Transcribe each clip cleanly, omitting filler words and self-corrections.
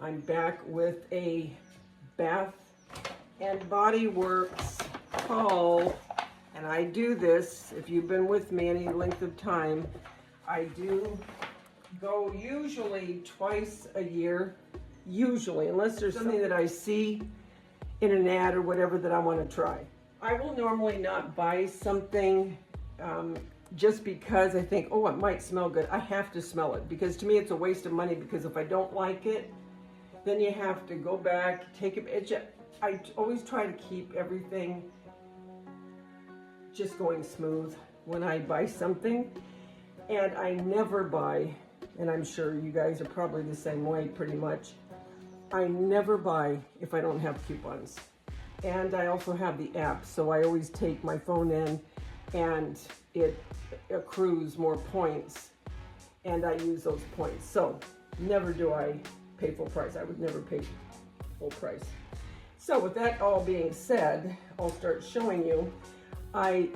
I'm back with a Bath and Body Works haul, and I do this, if you've been with me any length of time, I do go usually twice a year, usually, unless there's something that I see in an ad or whatever that I want to try. I will normally not buy something just because I think, oh, it might smell good. I have to smell it, because to me it's a waste of money, because if I don't like it, then you have to go back, take it. I always try to keep everything just going smooth when I buy something, and I never buy, and I'm sure you guys are probably the same way pretty much, I never buy if I don't have coupons. And I also have the app, so I always take my phone in and it accrues more points, and I use those points. So never do I pay full price. I would never pay full price. So with that all being said, I'll start showing you. I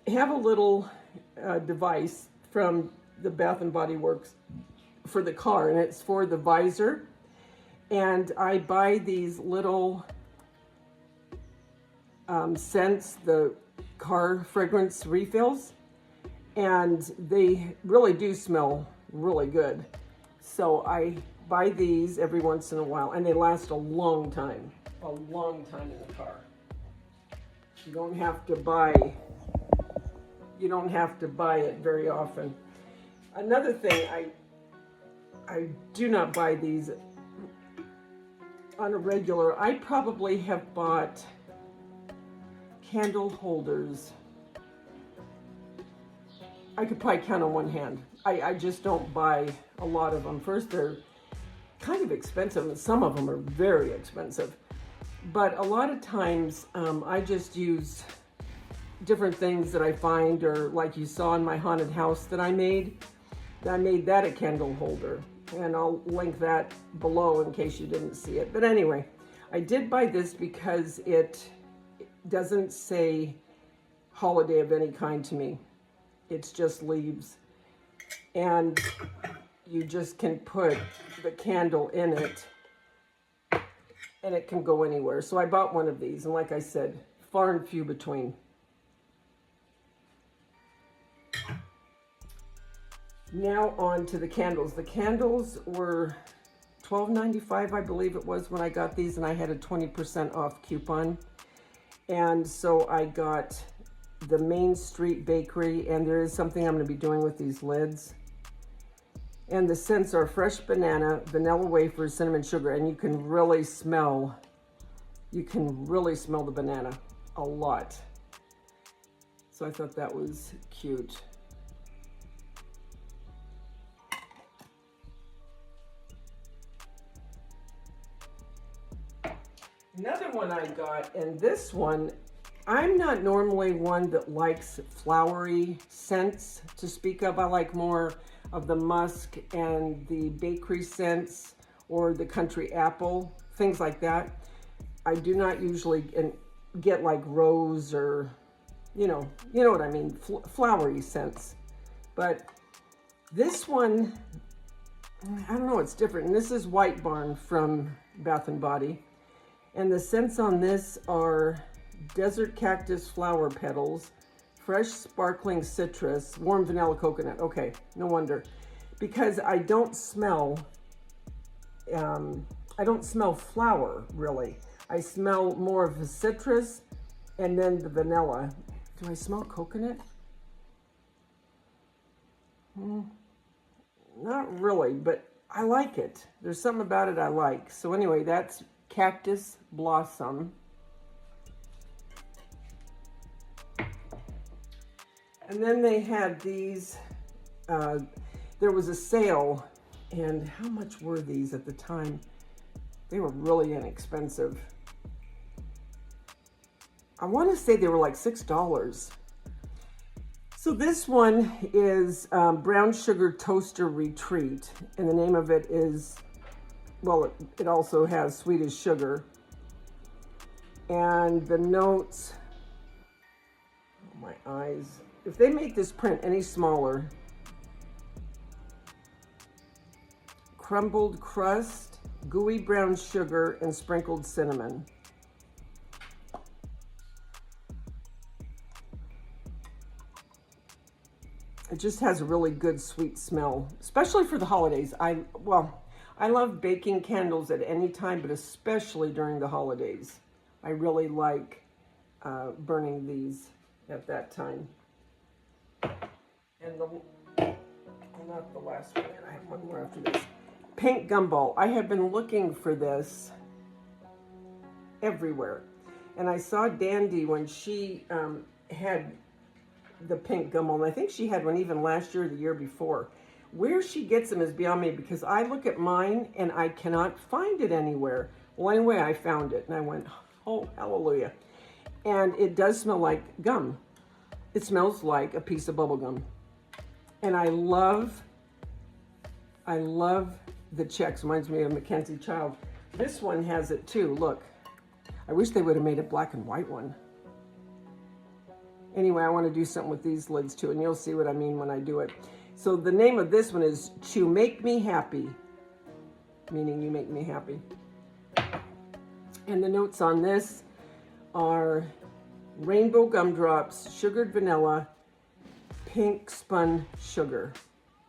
have a little device from the Bath and Body Works for the car, and it's for the visor. And I buy these little scents, the car fragrance refills, and they really do smell really good. So I buy these every once in a while, and they last a long time in the car. You don't have to buy it very often. Another thing, I do not buy these on a regular. I probably have bought candle holders. I could probably count on one hand. I just don't buy a lot of them. First, they're kind of expensive, and some of them are very expensive. But a lot of times, I just use different things that I find, or like you saw in my haunted house that I made that a candle holder. And I'll link that below in case you didn't see it. But anyway, I did buy this because it doesn't say holiday of any kind to me. It's just leaves. And you just can put the candle in it, and it can go anywhere. So I bought one of these, and like I said, far and few between. Now on to the candles. The candles were $12.95, I believe it was, when I got these, and I had a 20% off coupon. And so I got the Main Street Bakery, and there is something I'm going to be doing with these lids. And the scents are fresh banana, vanilla wafers, cinnamon sugar, and you can really smell the banana a lot. So I thought that was cute. Another one I got, and this one, I'm not normally one that likes flowery scents to speak of. I like more of the musk and the bakery scents, or the country apple, things like that. I do not usually get like rose, or, you know what I mean, flowery scents. But this one, I don't know, it's different. And this is White Barn from Bath and Body. And the scents on this are desert cactus flower petals, fresh sparkling citrus, warm vanilla coconut. Okay, no wonder. Because I don't smell flower, really. I smell more of the citrus and then the vanilla. Do I smell coconut? Not really, but I like it. There's something about it I like. So anyway, that's Cactus Blossom. And then they had these, there was a sale, and how much were these at the time? They were really inexpensive. I want to say they were like $6. So this one is Brown Sugar Toaster Retreat, and the name of it is, well, it also has Swedish sugar. And the notes, oh my eyes, if they make this print any smaller, crumbled crust, gooey brown sugar and sprinkled cinnamon. It just has a really good sweet smell, especially for the holidays. I love baking candles at any time, but especially during the holidays. I really like burning these at that time. And not the last one, I have one more after this. Pink gumball. I have been looking for this everywhere. And I saw Dandy when she had the pink gumball, and I think she had one even last year or the year before. Where she gets them is beyond me, because I look at mine and I cannot find it anywhere. Well, anyway, I found it and I went, oh, hallelujah. And it does smell like gum. It smells like a piece of bubble gum. And I love the checks. Reminds me of Mackenzie Child. This one has it too, look. I wish they would have made a black and white one. Anyway, I want to do something with these lids too, and you'll see what I mean when I do it. So the name of this one is To Make Me Happy, meaning you make me happy. And the notes on this are rainbow gumdrops, sugared vanilla, pink spun sugar.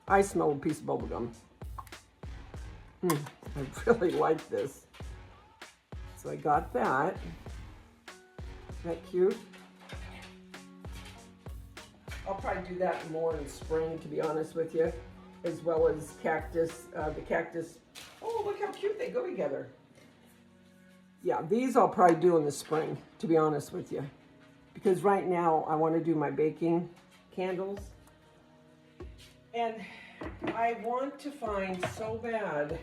I smell a piece of bubble gum. I really like this. So I got that. Isn't that cute? I'll probably do that more in spring, to be honest with you, as well as cactus, the cactus. Oh, look how cute they go together. Yeah, these I'll probably do in the spring, to be honest with you, because right now I want to do my baking candles. And I want to find so bad,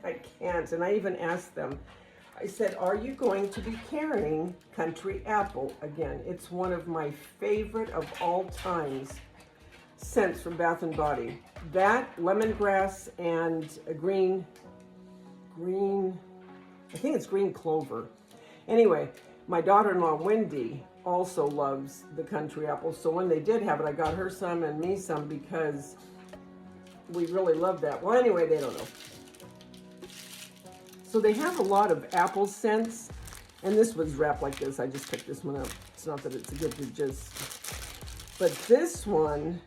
I can't, and I even asked them, I said, are you going to be carrying Country Apple again? It's one of my favorite of all times scents from Bath&Body. That, lemongrass, and a green, I think it's green clover. Anyway, my daughter-in-law, Wendy, also loves the Country Apple. So when they did have it, I got her some and me some because we really love that. Well, anyway, they don't know. So they have a lot of apple scents, and this was wrapped like this. I just picked this one up. It's not that it's a good to just, but this one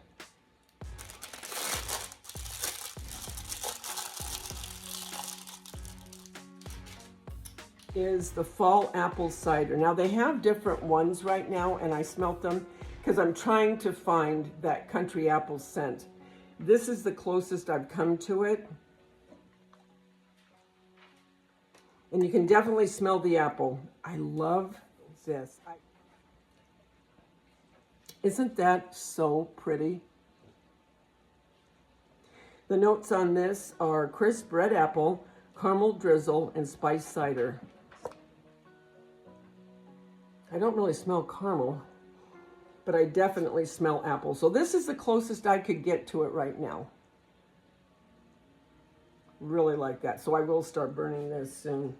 is the fall apple cider. Now they have different ones right now, and I smelt them because I'm trying to find that Country Apple scent. This is the closest I've come to it. And you can definitely smell the apple. I love this. Isn't that so pretty? The notes on this are crisp red apple, caramel drizzle, and spiced cider. I don't really smell caramel, but I definitely smell apple. So this is the closest I could get to it right now. Really like that. So I will start burning this soon.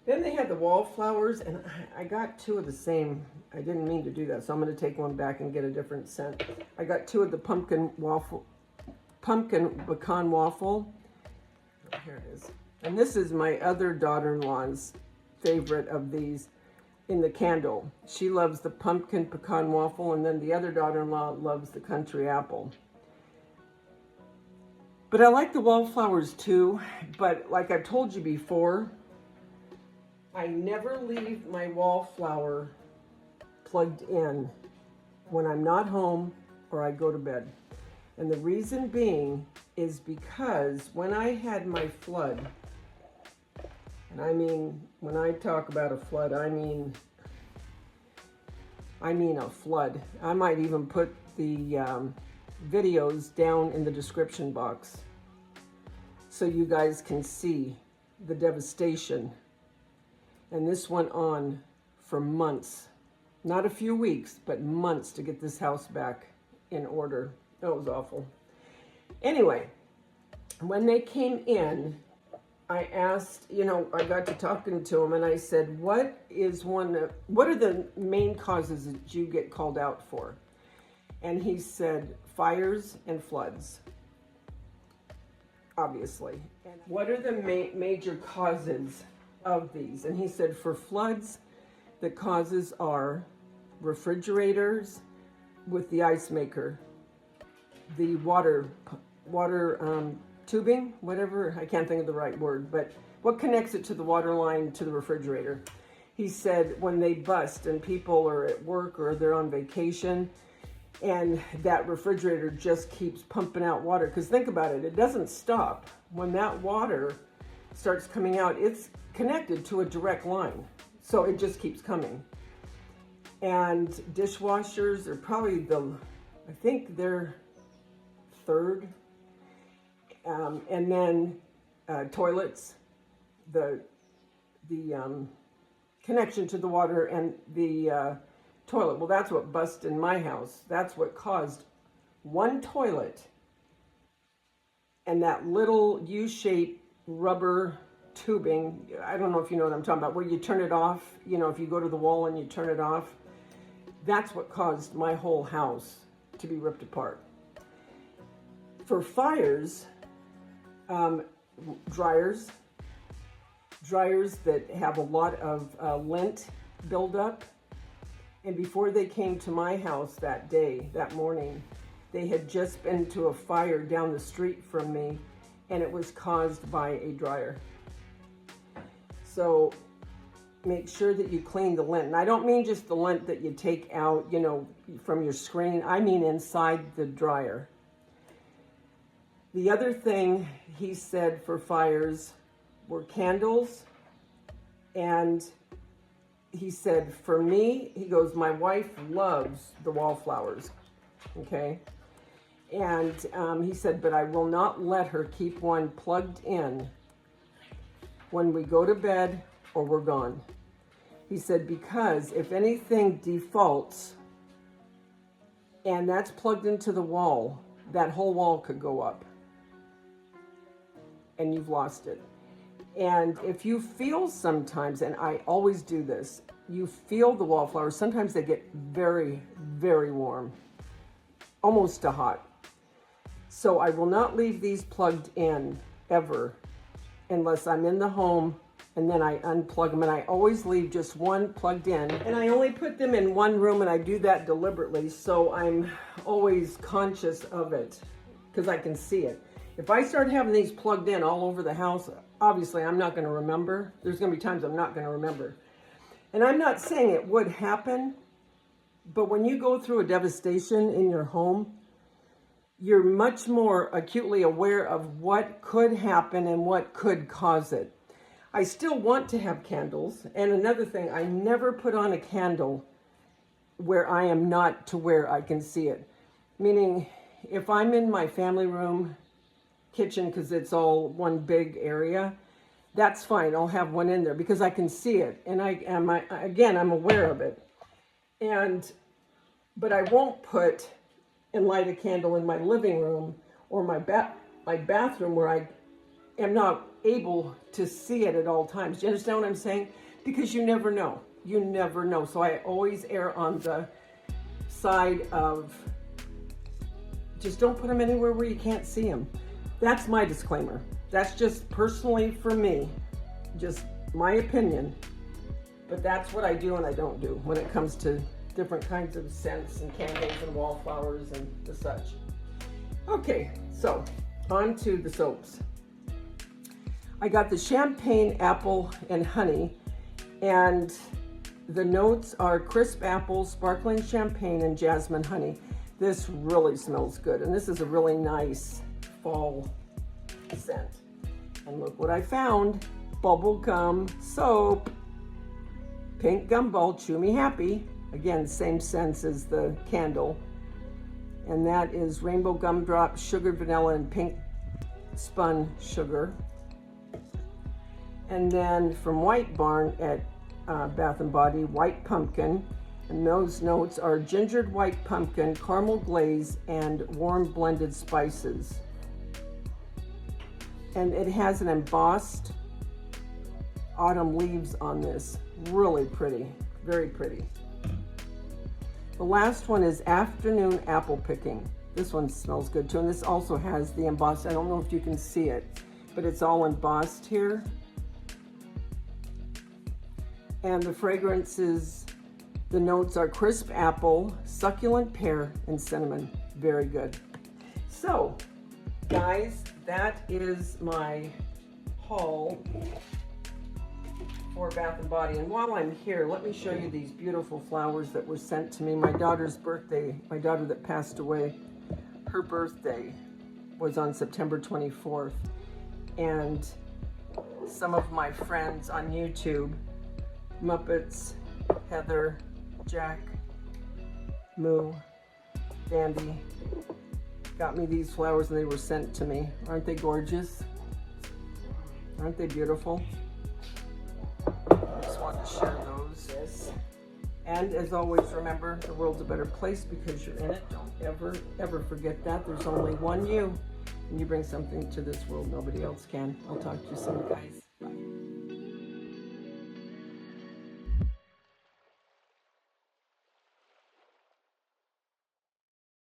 Then they had the wallflowers, and I got two of the same. I didn't mean to do that, so I'm going to take one back and get a different scent. I got two of the pumpkin pecan waffle. Oh, here it is. And this is my other daughter-in-law's favorite of these in the candle. She loves the pumpkin pecan waffle, and then the other daughter-in-law loves the Country Apple. But I like the wallflowers too, but like I've told you before, I never leave my wallflower plugged in when I'm not home or I go to bed. And the reason being is because when I had my flood, and I mean, when I talk about a flood, I mean a flood. I might even put the videos down in the description box so you guys can see the devastation. And this went on for months, not a few weeks, but months to get this house back in order. It was awful. Anyway, when they came in, I asked, you know, I got to talking to him and I said, what are the main causes that you get called out for? And he said, fires and floods. obviously. And what are the major causes of these? And he said for floods, the causes are refrigerators with the ice maker, the water tubing, whatever, I can't think of the right word, but what connects it to the water line to the refrigerator. He said when they bust and people are at work or they're on vacation and that refrigerator just keeps pumping out water, because think about it, it doesn't stop. When that water starts coming out, it's connected to a direct line, so it just keeps coming. And dishwashers are probably I think they're third. And then toilets, the connection to the water and the toilet. Well, that's what busted in my house. That's what caused one toilet and that little U-shaped rubber tubing. I don't know if you know what I'm talking about, where you turn it off, you know, if you go to the wall and you turn it off. That's what caused my whole house to be ripped apart. For fires, dryers that have a lot of lint buildup. And before they came to my house that morning, they had just been to a fire down the street from me, and it was caused by a dryer. So make sure that you clean the lint. And I don't mean just the lint that you take out, you know, from your screen. I mean inside the dryer. The other thing he said for fires were candles. And he said, for me, he goes, my wife loves the wallflowers, okay? And he said, but I will not let her keep one plugged in when we go to bed or we're gone. He said, because if anything defaults and that's plugged into the wall, that whole wall could go up and you've lost it. And if you feel sometimes, and I always do this, you feel the wallflowers, sometimes they get very, very warm, almost to hot. So I will not leave these plugged in ever unless I'm in the home, and then I unplug them, and I always leave just one plugged in, and I only put them in one room, and I do that deliberately, so I'm always conscious of it because I can see it. If I start having these plugged in all over the house, obviously I'm not going to remember. There's going to be times I'm not going to remember. And I'm not saying it would happen, but when you go through a devastation in your home, you're much more acutely aware of what could happen and what could cause it. I still want to have candles. And another thing, I never put on a candle where I am not to where I can see it. Meaning, if I'm in my family room, kitchen, because it's all one big area, that's fine. I'll have one in there because I can see it. And I'm aware of it. But I won't put and light a candle in my living room or my bathroom where I am not able to see it at all times. Do you understand what I'm saying? Because you never know. You never know. So I always err on the side of just don't put them anywhere where you can't see them. That's my disclaimer. That's just personally for me, just my opinion. But that's what I do and I don't do when it comes to different kinds of scents and candles and wallflowers and the such. Okay, so on to the soaps. I got the champagne, apple, and honey, and the notes are crisp apple, sparkling champagne, and jasmine honey. This really smells good, and this is a really nice fall scent. And look what I found. Bubble gum soap. Pink gumball, chew me happy. Again, same scents as the candle. And that is rainbow gumdrop, sugar, vanilla, and pink spun sugar. And then from White Barn at Bath&Body, white pumpkin. And those notes are gingered white pumpkin, caramel glaze, and warm blended spices. And it has an embossed autumn leaves on this. Really pretty, very pretty. The last one is afternoon apple picking. This one smells good too. And this also has the embossed, I don't know if you can see it, but it's all embossed here. And the fragrances, the notes are crisp apple, succulent pear, and cinnamon. Very good. So, guys, that is my haul for Bath & Body. And while I'm here, let me show you these beautiful flowers that were sent to me. My daughter's birthday, my daughter that passed away, her birthday was on September 24th. And some of my friends on YouTube, Muppets, Heather, Jack, Moo, Dandy, got me these flowers and they were sent to me. Aren't they gorgeous? Aren't they beautiful? I just wanted to share those. Yes. And as always, remember, the world's a better place because you're in it. Don't ever, ever forget that. There's only one you, and you bring something to this world nobody else can. I'll talk to you soon, guys.